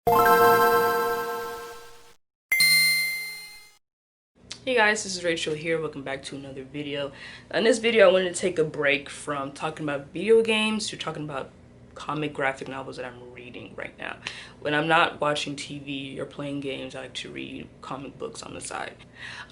Hey guys, this is Rachel here. Welcome back to another video. In this video, I wanted to take a break from talking about video games to talking about comic graphic novels that I'm reading right now. When I'm not watching TV or playing games, I like to read comic books on the side.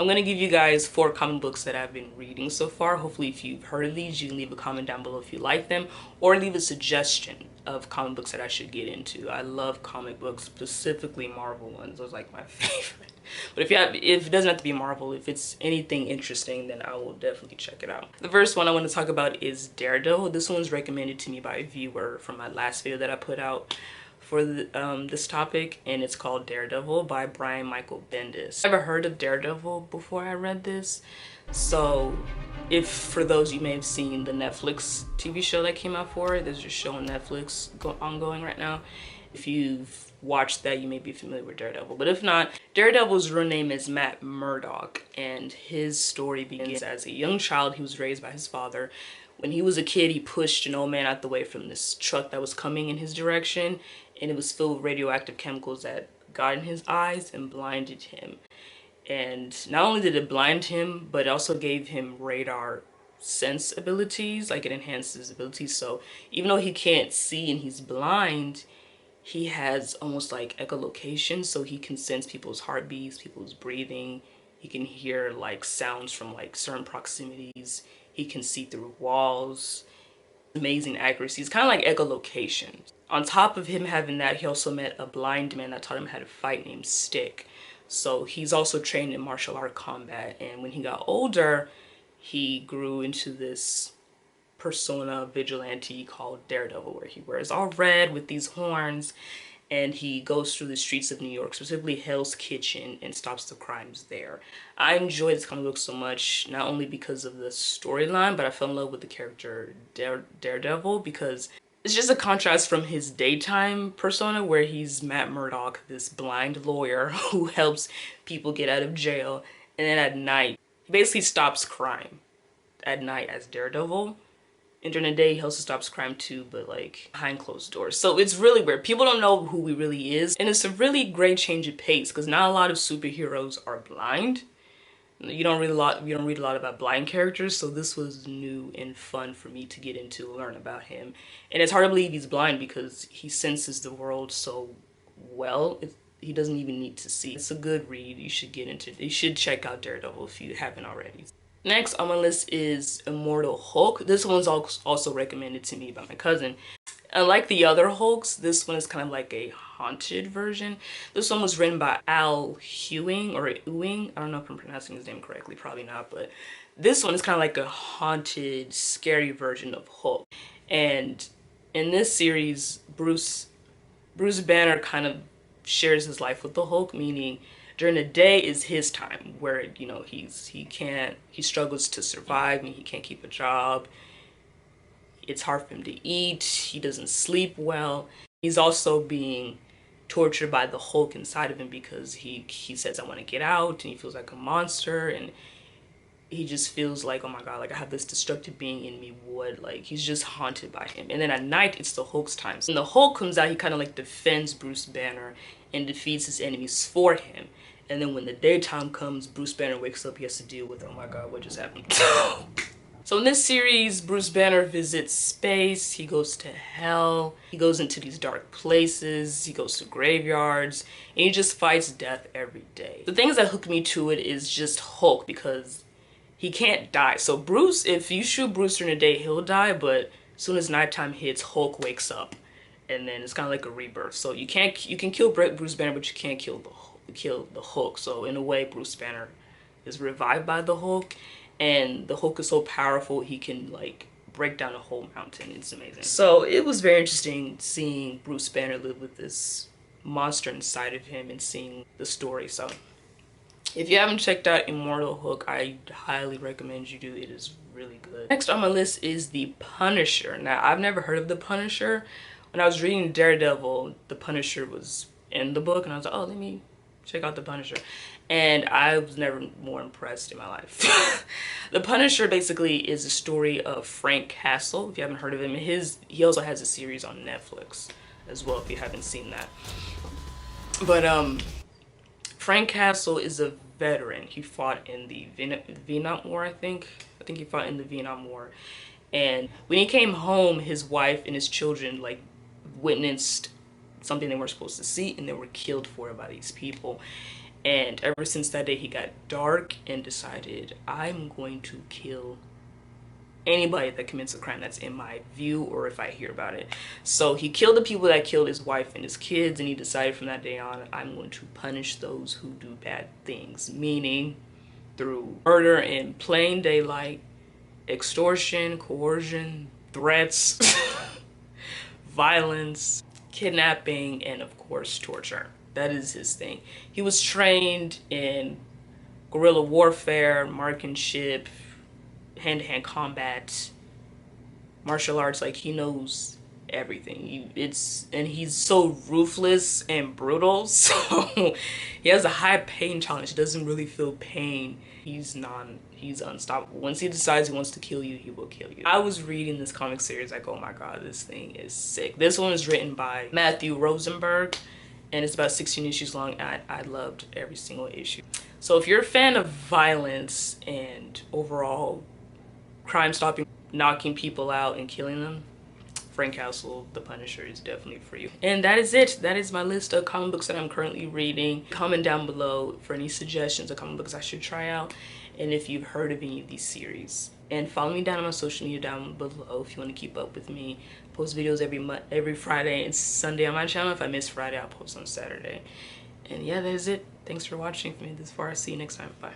I'm going to give you guys 4 comic books that I've been reading so far. Hopefully, if you've heard of these, you can leave a comment down below if you like them, or leave a suggestion of comic books that I should get into. I love comic books, specifically Marvel ones. Those are like my favorite. But if it doesn't have to be Marvel, if it's anything interesting, then I will definitely check it out. The first one I want to talk about is Daredevil. This one's recommended to me by a viewer from my last video that I put out for this topic, and it's called Daredevil by Brian Michael Bendis. I've never heard of Daredevil before I read this, so if for those you may have seen the Netflix TV show that came out for it, there's a show on Netflix ongoing right now. If you've watched that, you may be familiar with Daredevil, but if not, Daredevil's real name is Matt Murdock, and his story begins as a young child. He was raised by his father. When he was a kid, he pushed an old man out the way from this truck that was coming in his direction, and it was filled with radioactive chemicals that got in his eyes and blinded him. And not only did it blind him, but it also gave him radar sense abilities, like it enhanced his abilities. So even though he can't see and he's blind, he has almost like echolocation, so he can sense people's heartbeats, people's breathing. He can hear like sounds from like certain proximities. He can see through walls. Amazing accuracy. It's kind of like echolocation. On top of him having that, he also met a blind man that taught him how to fight named Stick. So he's also trained in martial art combat, and when he got older, he grew into this persona vigilante called Daredevil, where he wears all red with these horns, and he goes through the streets of New York, specifically Hell's Kitchen, and stops the crimes there. I enjoyed this comic book so much, not only because of the storyline, but I fell in love with the character Daredevil, because it's just a contrast from his daytime persona, where he's Matt Murdock, this blind lawyer who helps people get out of jail, and then at night, he basically stops crime at night as Daredevil. And during the day, he also stops crime too, but like behind closed doors. So it's really weird. People don't know who he really is. And it's a really great change of pace, because not a lot of superheroes are blind. You don't read a lot about blind characters, so this was new and fun for me to get into, learn about him. And it's hard to believe he's blind because he senses the world so well. He doesn't even need to see. It's a good read. You should get into it. You should check out Daredevil if you haven't already. Next on my list is Immortal Hulk. This one's also recommended to me by my cousin. Unlike the other Hulks, this one is kind of like a haunted version. This one was written by Al Ewing, or Ewing. I don't know if I'm pronouncing his name correctly, probably not, but this one is kind of like a haunted, scary version of Hulk. And in this series, Bruce Banner kind of shares his life with the Hulk, meaning during the day is his time, where he struggles to survive, and he can't keep a job. It's hard for him to eat. He doesn't sleep well. He's also being tortured by the Hulk inside of him, because he says, I want to get out, and he feels like a monster, and he just feels like, oh my god, like I have this destructive being in me. What? Like he's just haunted by him. And then at night, it's the Hulk's time. So when the Hulk comes out, he kind of like defends Bruce Banner and defeats his enemies for him. And then when the daytime comes, Bruce Banner wakes up, he has to deal with, oh my god, what just happened? So in this series, Bruce Banner visits space, he goes to hell, he goes into these dark places, he goes to graveyards, and he just fights death every day. The things that hooked me to it is just Hulk, because he can't die. So Bruce, if you shoot Bruce during the day, he'll die, but as soon as nighttime hits, Hulk wakes up. And then it's kind of like a rebirth. So you can kill Bruce Banner, but you can't kill the Hulk. So in a way, Bruce Banner is revived by the Hulk, and the Hulk is so powerful he can like break down a whole mountain. It's amazing. So it was very interesting seeing Bruce Banner live with this monster inside of him and seeing the story. So if you haven't checked out Immortal Hulk, I highly recommend you do. It is really good. Next on my list is The Punisher. Now, I've never heard of The Punisher. When I was reading Daredevil, The Punisher was in the book, and I was like, oh, let me check out The Punisher. And I was never more impressed in my life. The Punisher basically is a story of Frank Castle. If you haven't heard of him, he also has a series on Netflix as well, if you haven't seen that. But Frank Castle is a veteran. He fought in the Vietnam War, I think. I think he fought in the Vietnam War. And when he came home, his wife and his children like witnessed something they weren't supposed to see, and they were killed for it by these people. And ever since that day, he got dark and decided, I'm going to kill anybody that commits a crime that's in my view or if I hear about it. So he killed the people that killed his wife and his kids, and he decided from that day on, I'm going to punish those who do bad things, meaning through murder in plain daylight, extortion, coercion, threats, violence, kidnapping, and of course torture. That is his thing. He was trained in guerrilla warfare, marksmanship, hand-to-hand combat, martial arts. Like, he knows everything. And he's so ruthless and brutal, so he has a high pain tolerance. He doesn't really feel pain. He's unstoppable. Once he decides he wants to kill you, he will kill you. I was reading this comic series like, oh my god, this thing is sick. This one is written by Matthew Rosenberg, and it's about 16 issues long, and I loved every single issue. So if you're a fan of violence and overall crime stopping, knocking people out and killing them, Frank Castle, The Punisher, is definitely for you. And that is it. That is my list of comic books that I'm currently reading. Comment down below for any suggestions of comic books I should try out, and if you've heard of any of these series. And follow me down on my social media down below if you want to keep up with me. I post videos every Friday and Sunday on my channel. If I miss Friday, I'll post on Saturday. And yeah, that is it. Thanks for watching. If you made this far, I'll see you next time. Bye.